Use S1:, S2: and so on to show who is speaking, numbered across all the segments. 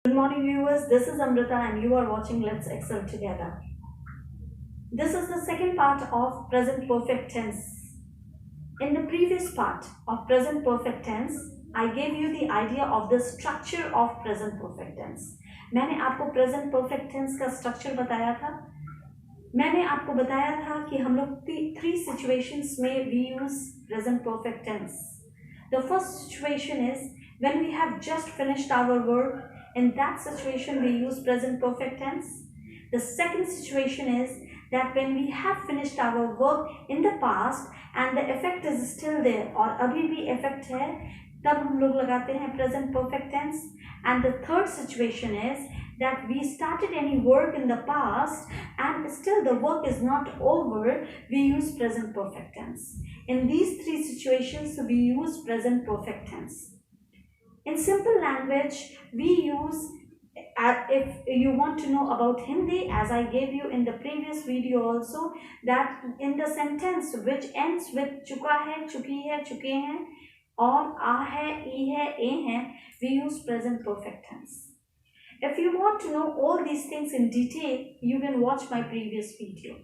S1: Good morning viewers, this is Amrita and you are watching Let's Excel Together. This is the second part of present perfect tense. In the previous part of present perfect tense, I gave you the idea of the structure of present perfect tense. मैंने आपको present perfect tense का structure बताया था. मैंने आपको बताया था कि हम लोग three situations में we use present perfect tense. The first situation is when we have just finished our work. In that situation, we use present perfect tense. The second situation is that when we have finished our work in the past and the effect is still there और अभी भी effect है, तब हम लोग लगाते हैं present perfect tense. And the third situation is that we started any work in the past and still the work is not over, we use present perfect tense. In these three situations, we use present perfect tense. In simple language, we use, if you want to know about Hindi, as I gave you in the previous video also, that in the sentence which ends with chuka hai, chuki hai, chuke hain, or a hai, e hai, a hai, we use present perfect tense. If you want to know all these things in detail, you can watch my previous video.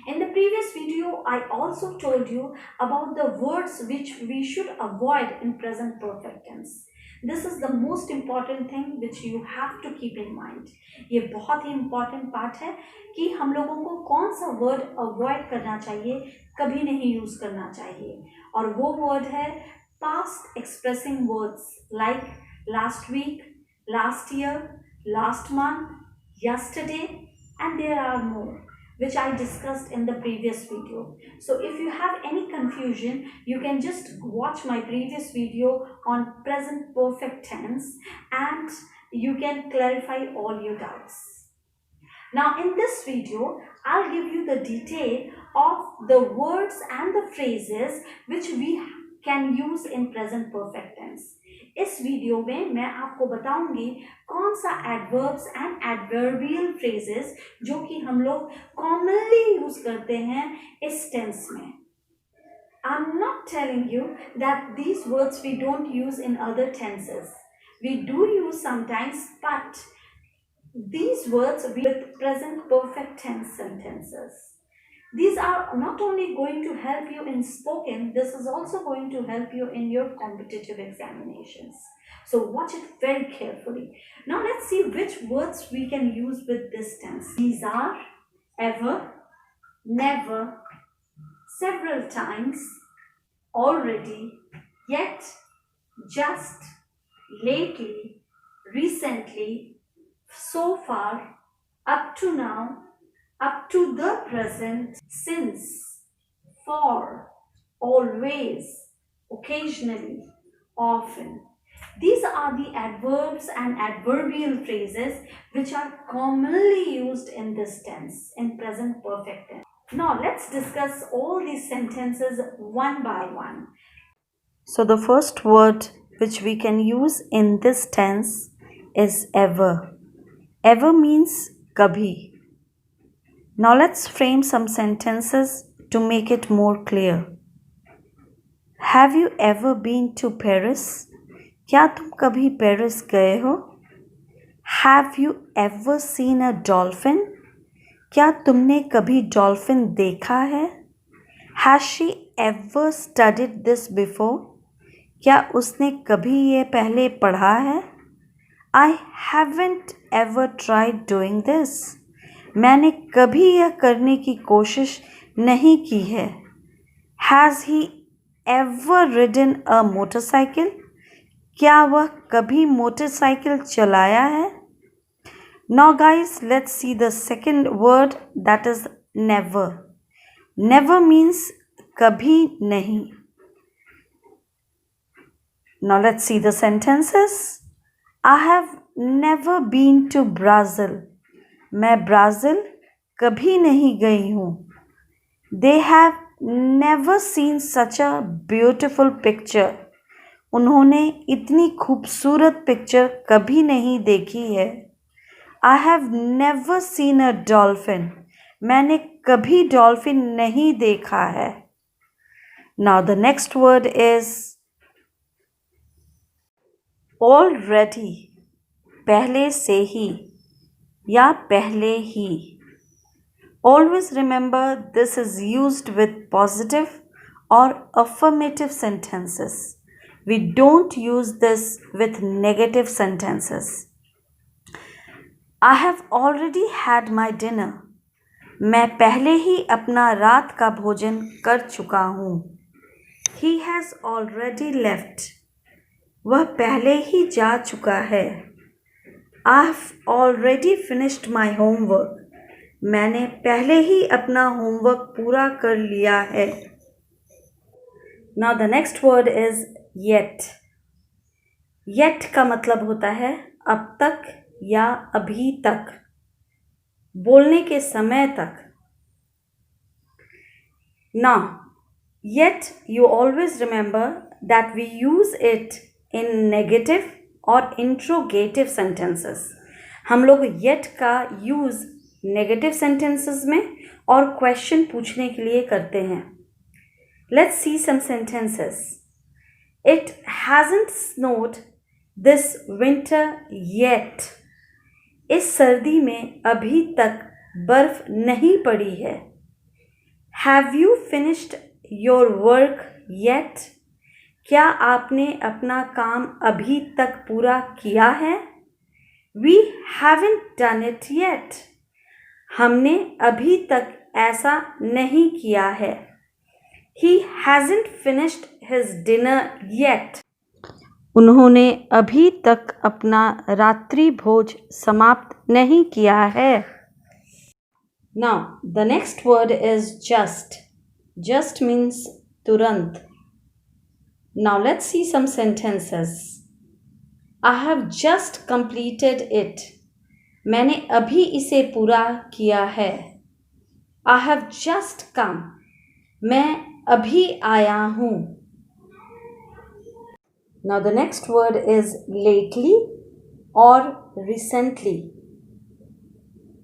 S1: In the previous video, I also told you about the words which we should avoid in present perfect tense. This is the most important thing which you have to keep in mind. ये बहुत ही important part है कि हम लोगों को कौन सा word avoid करना चाहिए, कभी नहीं use करना चाहिए. और वो word है past expressing words like last week, last year, last month, yesterday, and there are more, which I discussed in the previous video. So if you have any confusion, you can just watch my previous video on present perfect tense and you can clarify all your doubts. Now in this video, I'll give you the detail of the words and the phrases which we can use in present perfect tense. इस video में मैं आपको बताऊंगी कौन सा adverbs and adverbial phrases जो कि हम लोग commonly use करते हैं इस tense में. I'm not telling you that these words we don't use in other tenses. We do use sometimes, but these words with present perfect tense sentences. These are not only going to help you in spoken, this is also going to help you in your competitive examinations. So watch it very carefully. Now let's see which words we can use with this tense. These are ever, never, several times, already, yet, just, lately, recently, so far, up to now, up to the present, since, for, always, occasionally, often. These are the adverbs and adverbial phrases which are commonly used in this tense, in present perfect tense. Now let's discuss all these sentences one by one. So the first word which we can use in this tense is ever. Ever means kabhi. Now let's frame some sentences to make it more clear. Have you ever been to Paris? क्या तुम कभी Paris गए हो? Have you ever seen a dolphin? क्या तुमने कभी dolphin देखा है? Has she ever studied this before? क्या उसने कभी ये पहले पढ़ा है? I haven't ever tried doing this. मैंने कभी यह करने की कोशिश नहीं की है. Has he ever ridden a motorcycle? क्या वह कभी मोटरसाइकिल चलाया है? Now guys, let's see the second word, that is never. Never means कभी नहीं. Now let's see the sentences. I have never been to Brazil. मैं ब्राज़ील कभी नहीं गई हूँ. They have never seen such a beautiful picture. उन्होंने इतनी खूबसूरत पिक्चर कभी नहीं देखी है. I have never seen a dolphin. मैंने कभी डॉल्फिन नहीं देखा है. Now the next word is already. पहले से ही या पहले ही. Always remember this is used with positive or affirmative sentences. We don't use this with negative sentences. I have already had my dinner. मैं पहले ही अपना रात का भोजन कर चुका हूँ. He has already left. वह पहले ही जा चुका है. I've already finished my homework. मैंने पहले ही अपना होमवर्क पूरा कर लिया है. Now the next word is yet. Yet का मतलब होता है अब तक या अभी तक, बोलने के समय तक. Now, yet you always remember that we use it in negative और interrogative sentences. हम लोग yet का use negative sentences में और question पूछने के लिए करते हैं. Let's see some sentences. It hasn't snowed this winter yet. इस सर्दी में अभी तक बर्फ नहीं पड़ी है. Have you finished your work yet? क्या आपने अपना काम अभी तक पूरा किया है? We haven't done it yet. हमने अभी तक ऐसा नहीं किया है. He hasn't finished his dinner yet. उन्होंने अभी तक अपना रात्रि भोज समाप्त नहीं किया है. Now, the next word is just. Just means तुरंत. Now, let's see some sentences. I have just completed it. मैंने अभी इसे पूरा किया है. I have just come. मैं अभी आया हूँ. Now, the next word is lately or recently.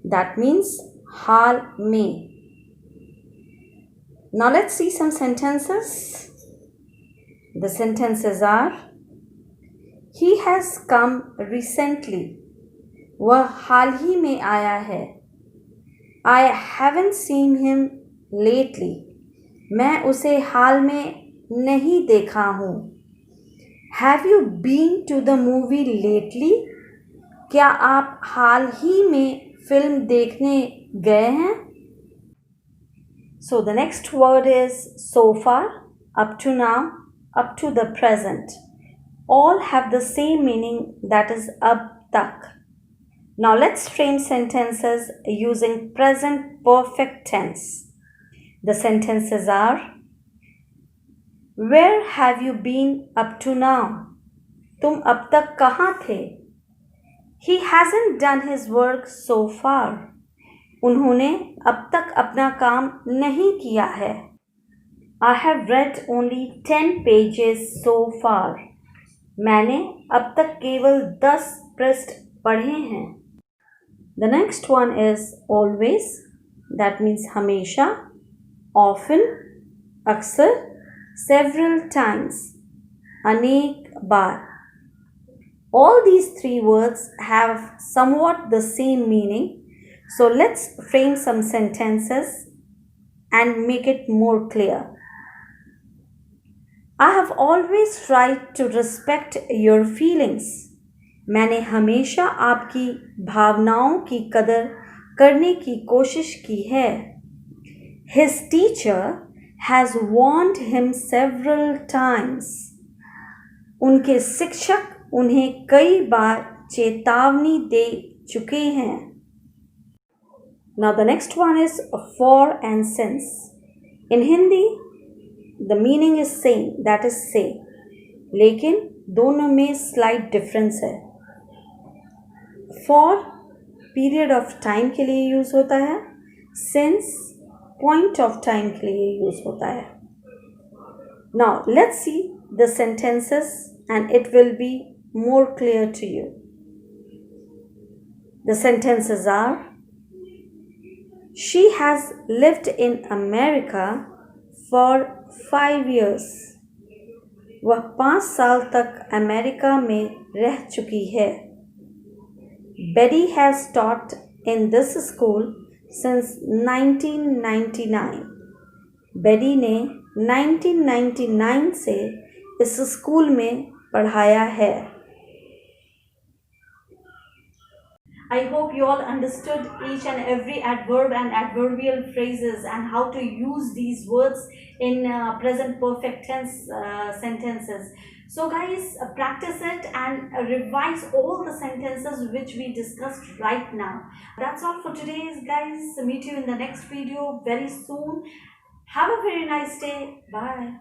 S1: That means हाल में. Now let's see some sentences. The sentences are: He has come recently. वह हाल ही में आया है. I haven't seen him lately. मैं उसे हाल में नहीं देखा हूँ. Have you been to the movie lately? क्या आप हाल ही में फिल्म देखने गए हैं? So the next word is so far, up to now, up to the present. All have the same meaning, that is ab tak. Now let's frame sentences using present perfect tense. The sentences are: Where have you been up to now? तुम अब तक कहाँ थे? He hasn't done his work so far. उन्होंने अब तक अपना काम नहीं किया है. I have read only 10 pages so far. मैंने अब तक केवल 10 पृष्ठ पढ़े हैं. The next one is always. That means हमेशा, often, अक्सर, several times, अनेक बार. All these three words have somewhat the same meaning. So let's frame some sentences and make it more clear. I have always tried to respect your feelings. मैंने हमेशा आपकी भावनाओं की कदर करने की कोशिश की है. His teacher has warned him several times. उनके शिक्षक उन्हें कई बार चेतावनी दे चुके हैं. Now the next one is for and since. In Hindi, the meaning is same, that is say. लेकिन दोनों में slight difference है. For period of time के लिए यूज होता है. Since point of time के लिए यूज होता है. Now let's see the sentences and it will be more clear to you. The sentences are: She has lived in America for 5 years. वह 5 साल तक अमेरिका में रह चुकी है. Betty has taught in this school since 1999. बेडी ने 1999 से इस स्कूल में पढ़ाया है. I hope you all understood each and every adverb and adverbial phrases and how to use these words in present perfect tense sentences. So guys, practice it and revise all the sentences which we discussed right now. That's all for today, guys. Meet you in the next video very soon. Have a very nice day. Bye.